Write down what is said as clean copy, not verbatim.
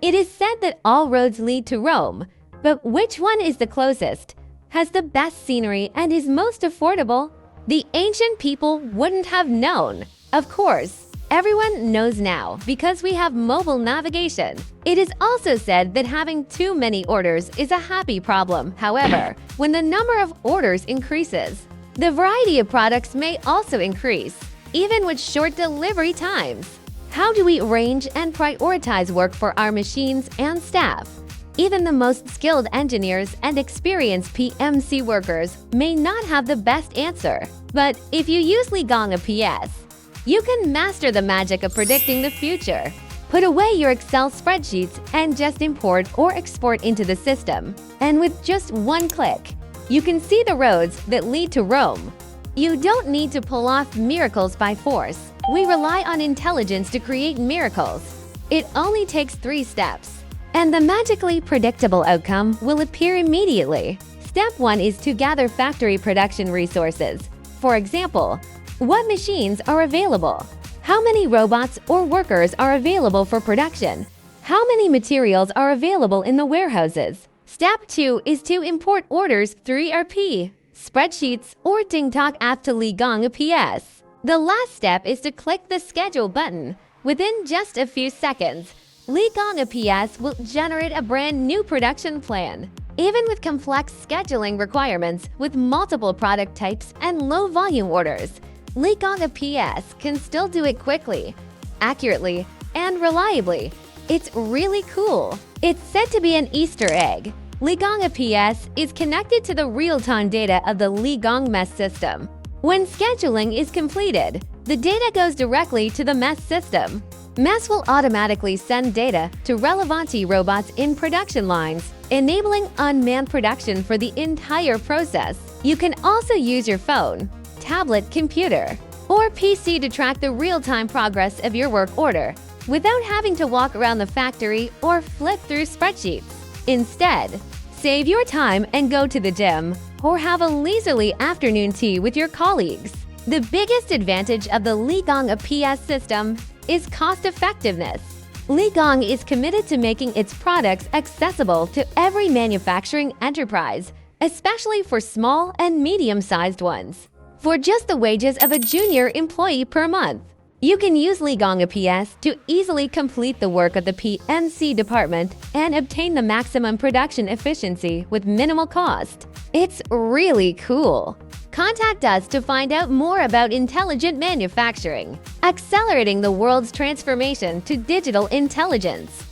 It is said that all roads lead to Rome, but which one is the closest, has the best scenery, and is most affordable? The ancient people wouldn't have known. Of course, everyone knows now because we have mobile navigation. It is also said that having too many orders is a happy problem. However, when the number of orders increases, the variety of products may also increase, even with short delivery times. How do we arrange and prioritize work for our machines and staff? Even the most skilled engineers and experienced PMC workers may not have the best answer. But if you use Li-Gong APS, you can master the magic of predicting the future. Put away your Excel spreadsheets and just import or export into the system. And with just one click, you can see the roads that lead to Rome. You don't need to pull off miracles by force. We rely on intelligence to create miracles. It only takes 3 steps, and the magically predictable outcome will appear immediately. Step 1 is to gather factory production resources. For example, what machines are available? How many robots or workers are available for production? How many materials are available in the warehouses? Step 2 is to import orders through ERP, spreadsheets, or TikTok app to Li-Gong APS. The last step is to click the Schedule button. Within just a few seconds, Li-Gong APS will generate a brand new production plan. Even with complex scheduling requirements with multiple product types and low volume orders, Li-Gong APS can still do it quickly, accurately, and reliably. It's really cool. It's said to be an Easter egg. Li-Gong APS is connected to the real-time data of the Li-Gong MES system. When scheduling is completed, the data goes directly to the MES system. MES will automatically send data to Relevanti robots in production lines, enabling unmanned production for the entire process. You can also use your phone, tablet, computer, or PC to track the real-time progress of your work order without having to walk around the factory or flip through spreadsheets. Instead, save your time and go to the gym or have a leisurely afternoon tea with your colleagues. The biggest advantage of the Li-Gong APS system is cost-effectiveness. Li-Gong is committed to making its products accessible to every manufacturing enterprise, especially for small and medium-sized ones. For just the wages of a junior employee per month, you can use Li-Gong APS to easily complete the work of the PMC department and obtain the maximum production efficiency with minimal cost. It's really cool. Contact us to find out more about intelligent manufacturing, accelerating the world's transformation to digital intelligence.